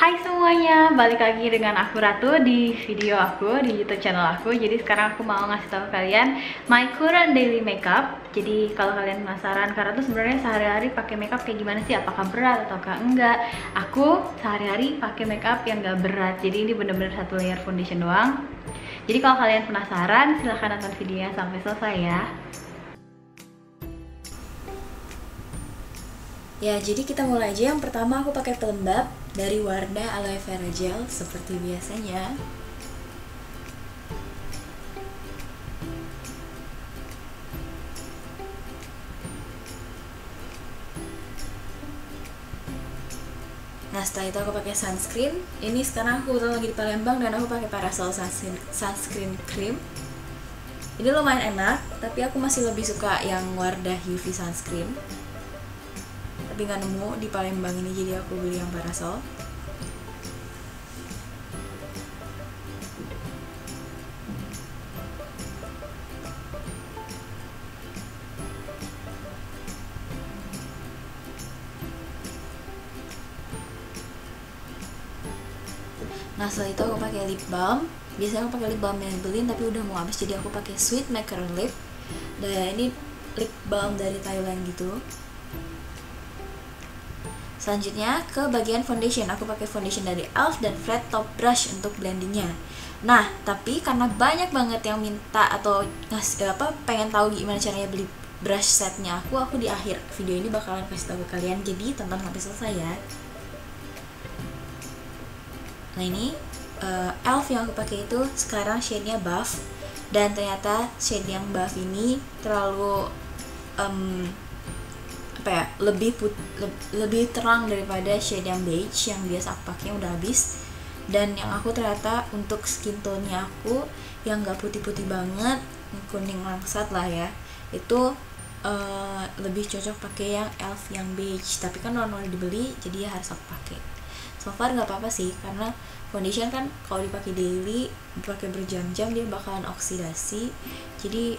Hai semuanya, balik lagi dengan aku Ratu di video aku, di YouTube channel aku. Jadi sekarang aku mau ngasih tahu kalian my current daily makeup. Jadi kalau kalian penasaran, karena tuh sebenarnya sehari-hari pakai makeup kayak gimana sih? Apakah berat ataukah enggak? Aku sehari-hari pakai makeup yang enggak berat. Jadi ini bener-bener satu layer foundation doang. Jadi kalau kalian penasaran, silahkan nonton videonya sampai selesai ya. Ya, jadi kita mulai aja. Yang pertama aku pakai pelembab dari Wardah Aloe Vera Gel seperti biasanya. Nah, setelah itu aku pakai sunscreen. Ini sekarang aku lagi di Palembang dan aku pakai Parasol sunscreen cream. Ini lumayan enak, tapi aku masih lebih suka yang Wardah UV sunscreen. Tapi nggak nemu di Palembang ini, jadi aku beli yang Parasol. Nah, setelah itu aku pakai lip balm. Biasanya aku pakai lip balm Maybelline tapi udah mau habis, jadi aku pakai Sweet Macaron Lip. Dan ini lip balm dari Thailand gitu. Selanjutnya ke bagian foundation, aku pakai foundation dari e.l.f. dan flat top brush untuk blendingnya. Nah, tapi karena banyak banget yang minta atau pengen tahu gimana caranya beli brush setnya aku di akhir video ini bakalan kasih tahu ke kalian, jadi tonton sampai selesai ya. Nah, ini e.l.f. yang aku pakai itu sekarang shade-nya buff, dan ternyata shade yang buff ini terlalu lebih terang daripada shade yang beige yang biasa aku pakai udah habis. Dan yang aku ternyata untuk skin tone-nya aku yang gak putih-putih banget, kuning langsat lah ya, itu lebih cocok pakai yang e.l.f. yang beige. Tapi kan normal dibeli, jadi ya harus aku pakai. So far nggak apa-apa sih, karena foundation kan kalau dipakai daily, dipakai berjam-jam dia bakalan oksidasi. Jadi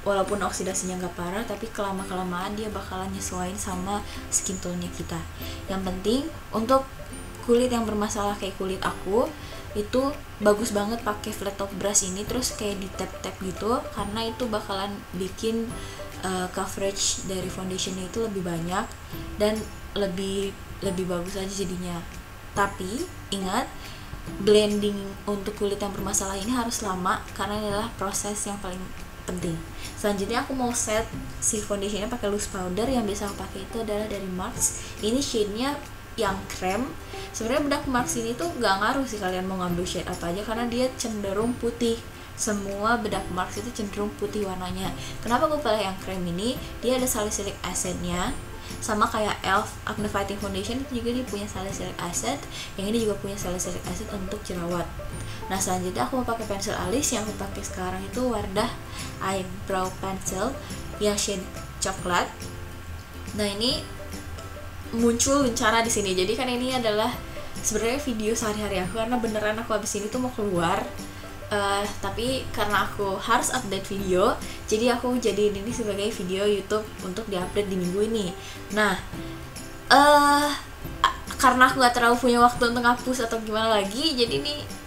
walaupun oksidasinya nggak parah, tapi kelamaan dia bakalan nyesuaiin sama skin tone-nya kita. Yang penting untuk kulit yang bermasalah kayak kulit aku, itu bagus banget pakai flat top brush ini, terus kayak di tap-tap gitu, karena itu bakalan bikin coverage dari foundationnya itu lebih banyak dan lebih bagus aja jadinya. Tapi ingat, blending untuk kulit yang bermasalah ini harus lama karena ini adalah proses yang paling penting. Selanjutnya aku mau set si foundationnya pakai loose powder. Yang biasa aku pakai itu adalah dari Marks. Ini shade-nya yang krem. Sebenarnya bedak Marks ini tuh gak ngaruh sih kalian mau ngambil shade apa aja, karena dia cenderung putih. Semua bedak Marks itu cenderung putih warnanya. Kenapa aku pilih yang krem ini? Dia ada salicylic acid-nya, sama kayak e.l.f. Acne Fighting Foundation itu juga dia punya salicylic acid, yang ini juga punya salicylic acid untuk jerawat. Nah, selanjutnya aku mau pakai pensil alis. Yang aku pakai sekarang itu Wardah Eyebrow Pencil yang shade coklat. Nah, ini muncul bencana di sini. Jadi kan ini adalah sebenarnya video sehari-hari aku, karena beneran aku habis ini tuh mau keluar. Tapi karena aku harus update video, jadi aku jadiin ini sebagai video YouTube untuk diupdate di minggu ini. Nah, karena aku gak terlalu punya waktu untuk ngapus atau gimana lagi, jadi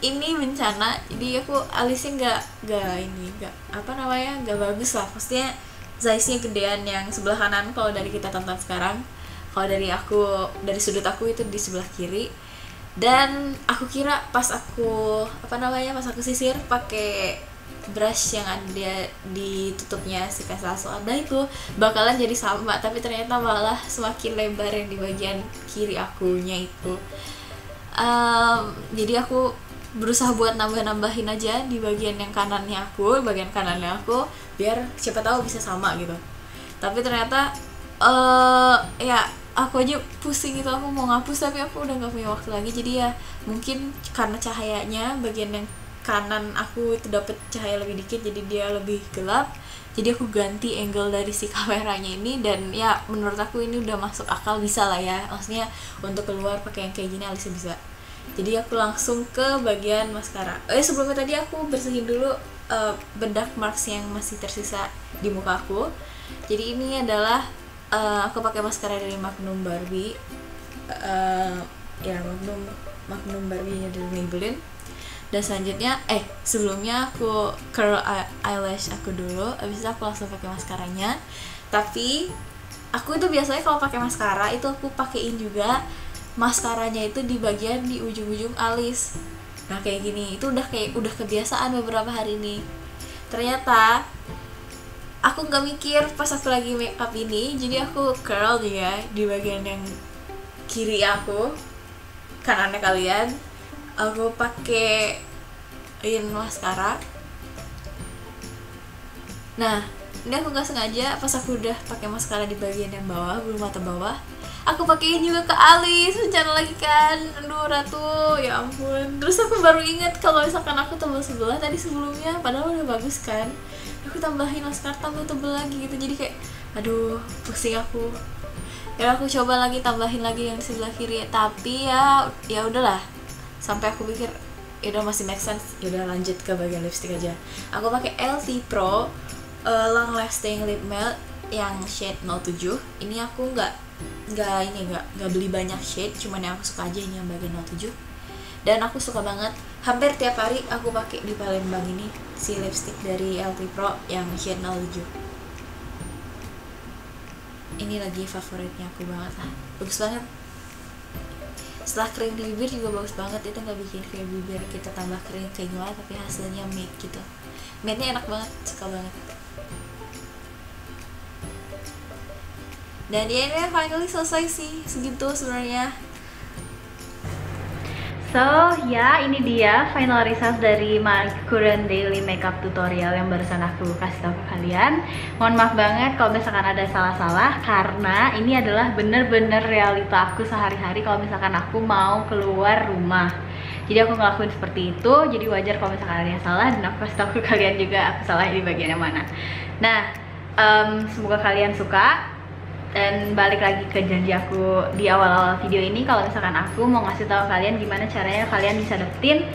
ini bencana. Jadi aku alisnya gak bagus lah. Maksudnya size-nya gedean yang sebelah kanan kalau dari kita tonton sekarang. Kalau dari sudut aku itu di sebelah kiri. Dan aku kira pas aku sisir pakai brush yang ada di tutupnya si pensil selada itu bakalan jadi sama, tapi ternyata malah semakin lebar yang di bagian kiri akunya itu. Jadi aku berusaha buat nambahin aja di bagian kanannya aku, biar siapa tahu bisa sama gitu. Tapi ternyata ya aku aja pusing gitu, aku mau ngapus tapi aku udah gak punya waktu lagi. Jadi ya mungkin karena cahayanya bagian yang kanan aku itu dapet cahaya lebih dikit, jadi dia lebih gelap. Jadi aku ganti angle dari si kameranya ini, dan ya menurut aku ini udah masuk akal, bisa lah ya. Maksudnya untuk keluar pakai yang kayak gini alisnya bisa. Jadi aku langsung ke bagian maskara. Sebelumnya tadi aku bersihin dulu bedak marks yang masih tersisa di muka aku. Jadi ini adalah aku pakai maskara dari Magnum Barbie. ya Magnum Barbie-nya dari Maybelline. Dan selanjutnya sebelumnya aku curl eyelash aku dulu, abis itu aku langsung pakai maskaranya. Tapi aku itu biasanya kalau pakai maskara itu aku pakein juga maskaranya itu di bagian di ujung-ujung alis. Nah kayak gini, itu udah kebiasaan beberapa hari ini. Ternyata aku nggak mikir pas aku lagi make up ini, jadi aku curl ya di bagian yang kiri aku, kanannya kalian. Aku pakein maskara. Nah ini aku nggak sengaja pas aku udah pakai maskara di bagian yang bawah, bulu mata bawah, aku pakein juga ke alis. Rencana lagi kan, aduh Ratu, ya ampun. Terus aku baru inget kalau misalkan aku tebal sebelah tadi sebelumnya, padahal udah bagus kan, aku tambahin maskara tambah tebel lagi gitu. Jadi kayak aduh pusing aku. Ya aku coba lagi tambahin lagi yang di sebelah kiri, tapi ya udahlah, sampai aku pikir ya udah masih make sense, ya udah lanjut ke bagian lipstick aja. Aku pakai LT Pro Long Lasting Lip Matte yang shade 07. Ini aku nggak beli banyak shade, cuman yang aku suka aja ini yang bagian 07. Dan aku suka banget, hampir tiap hari aku pakai di Palembang ini si lipstick dari LT Pro yang shade 07. Ini lagi favoritnya aku banget lah, bagus banget. Setelah kering di bibir juga bagus banget, itu nggak bikin kayak bibir kita tambah kering kayak gimana, tapi hasilnya matte gitu. Matte-nya enak banget, suka banget. Dan ya ini finally selesai sih, segitu sebenarnya. So ya, ini dia final result dari my current daily makeup tutorial yang barusan aku kasih tau ke kalian. Mohon maaf banget kalau misalkan ada salah-salah, karena ini adalah bener-bener realita aku sehari-hari kalau misalkan aku mau keluar rumah. Jadi aku ngelakuin seperti itu, jadi wajar kalau misalkan ada yang salah, dan aku kasih tau ke kalian juga aku salah di bagian yang mana. Nah, semoga kalian suka. Dan balik lagi ke janji aku di awal-awal video ini, kalau misalkan aku mau ngasih tahu kalian gimana caranya kalian bisa dapetin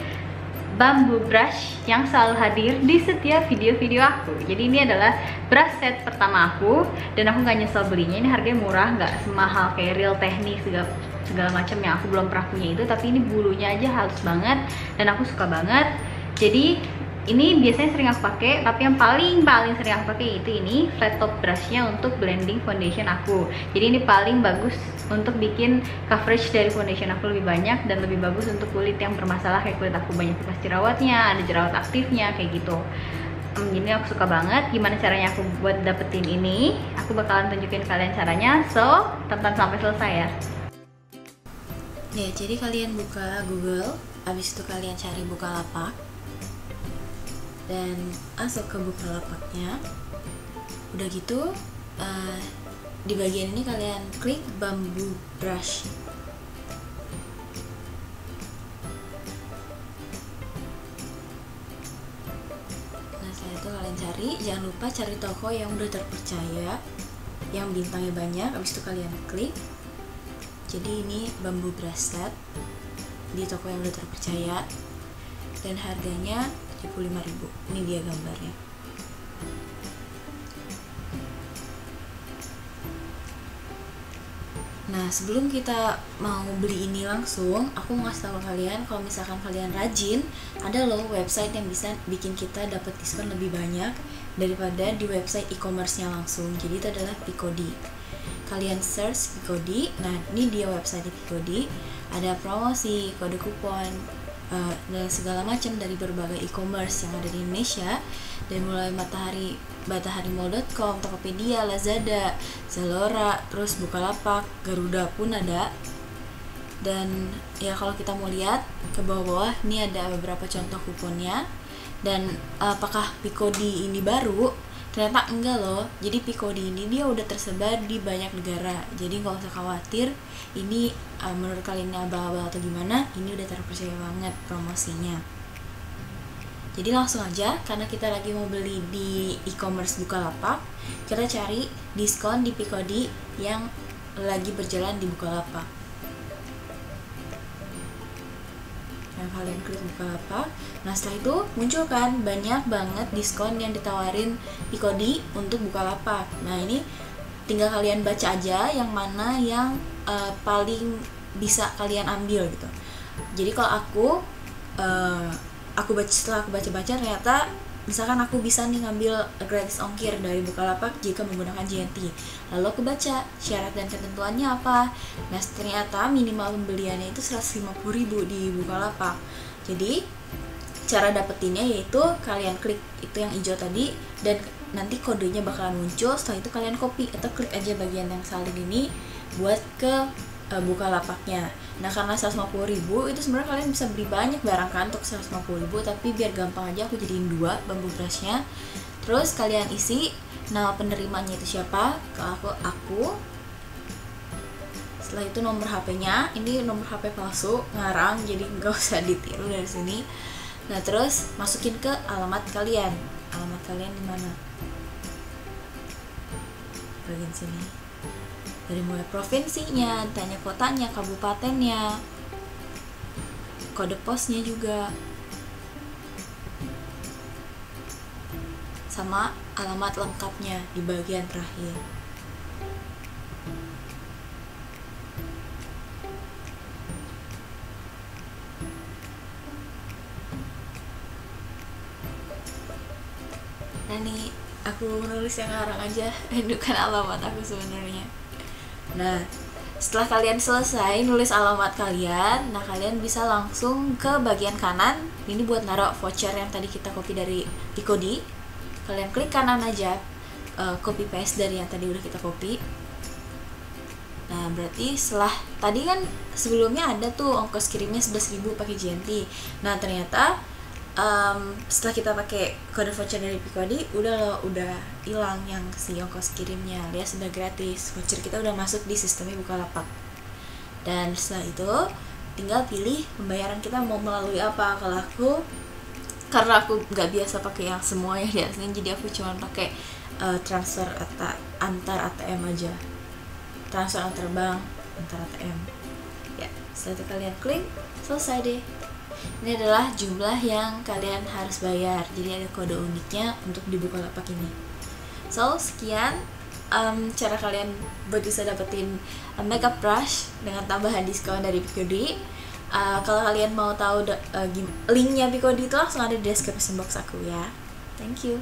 bamboo brush yang selalu hadir di setiap video-video aku. Jadi ini adalah brush set pertama aku, dan aku nggak nyesel belinya. Ini harganya murah, nggak semahal kayak Real Techniques segala macam yang aku belum pernah punya itu. Tapi ini bulunya aja halus banget dan aku suka banget. Jadi ini biasanya sering aku pakai, tapi yang paling sering aku pakai itu ini flat top brushnya untuk blending foundation aku. Jadi ini paling bagus untuk bikin coverage dari foundation aku lebih banyak, dan lebih bagus untuk kulit yang bermasalah kayak kulit aku banyak bekas jerawatnya, ada jerawat aktifnya kayak gitu. Jadi aku suka banget. Gimana caranya aku buat dapetin ini? Aku bakalan tunjukin kalian caranya, so tonton sampai selesai ya. Ya, jadi kalian buka Google, abis itu kalian cari Bukalapak, dan masuk ke Bukalapaknya. Udah gitu di bagian ini kalian klik bamboo brush. Nah setelah itu kalian cari, jangan lupa cari toko yang udah terpercaya, yang bintangnya banyak. Abis itu kalian klik. Jadi ini bamboo brush set di toko yang udah terpercaya, dan harganya 75.000. Ini dia gambarnya. Nah sebelum kita mau beli ini langsung, aku mau ngasih tahu kalian kalau misalkan kalian rajin, ada loh website yang bisa bikin kita dapat diskon lebih banyak daripada di website e-commerce-nya langsung. Jadi itu adalah Picodi. Kalian search Picodi. Nah ini dia website Picodi. Ada promosi, kode kupon, dan segala macam dari berbagai e-commerce yang ada di Indonesia, dari mulai mataharimall.com, Tokopedia, Lazada, Zalora, terus Bukalapak, Garuda pun ada. Dan ya kalau kita mau lihat ke bawah-bawah, ini ada beberapa contoh kuponnya. Dan apakah Picodi ini baru? Ternyata enggak loh. Jadi Picodi ini dia udah tersebar di banyak negara. Jadi nggak usah khawatir ini menurut kalian abal-abal atau gimana, ini udah terpercaya banget promosinya. Jadi langsung aja, karena kita lagi mau beli di e-commerce Bukalapak, kita cari diskon di Picodi yang lagi berjalan di Bukalapak. Nah kalian klik Bukalapak. Nah setelah itu muncul kan banyak banget diskon yang ditawarin Picodi untuk Bukalapak. Nah ini tinggal kalian baca aja yang mana yang paling bisa kalian ambil gitu. Jadi kalau setelah aku baca-baca ternyata misalkan aku bisa nih ngambil gratis ongkir dari Bukalapak jika menggunakan JNT. Lalu aku baca syarat dan ketentuannya apa. Nah ternyata minimal pembeliannya itu 150.000 di Bukalapak. Jadi cara dapetinnya yaitu kalian klik itu yang hijau tadi, dan nanti kodenya bakalan muncul. Setelah itu kalian copy atau klik aja bagian yang salin ini buat ke Bukalapaknya. Nah karena 150.000 itu sebenarnya kalian bisa beli banyak barang kan untuk 150.000, tapi biar gampang aja aku jadiin 2 bambu brushnya. Terus kalian isi nama penerimanya itu siapa. Kalau aku. Setelah itu nomor HP-nya, ini nomor HP palsu ngarang, jadi nggak usah ditiru dari sini. Nah terus masukin ke alamat kalian. Alamat kalian di mana? Bagian sini. Dari mulai provinsinya, tanya kotanya, kabupatennya, kode posnya juga, sama alamat lengkapnya di bagian terakhir. Nah nih aku nulis yang ngarang aja, ini bukan alamat aku sebenarnya. Nah setelah kalian selesai nulis alamat kalian, nah kalian bisa langsung ke bagian kanan. Ini buat naruh voucher yang tadi kita copy dari Piccodee. Kalian klik kanan aja, copy paste dari yang tadi udah kita copy. Nah berarti setelah tadi kan sebelumnya ada tuh ongkos kirimnya 11.000 pakai JNT. Nah ternyata setelah kita pakai kode voucher dari Piccodee udah hilang yang si ongkos kirimnya, dia sudah gratis, voucher kita udah masuk di sistemnya Bukalapak. Dan setelah itu tinggal pilih pembayaran kita mau melalui apa. Kalau karena aku nggak biasa pakai yang semuanya di aslinya, jadi aku cuma pakai transfer antar ATM aja, transfer antar bank, antar ATM ya. Setelah itu kalian klik, selesai deh. Ini adalah jumlah yang kalian harus bayar, jadi ada kode uniknya untuk di Bukalapak ini. So sekian cara kalian buat bisa dapetin makeup brush dengan tambahan diskon dari Piccodee. Kalau kalian mau tahu linknya Piccodee itu langsung ada di description box aku ya. Thank you.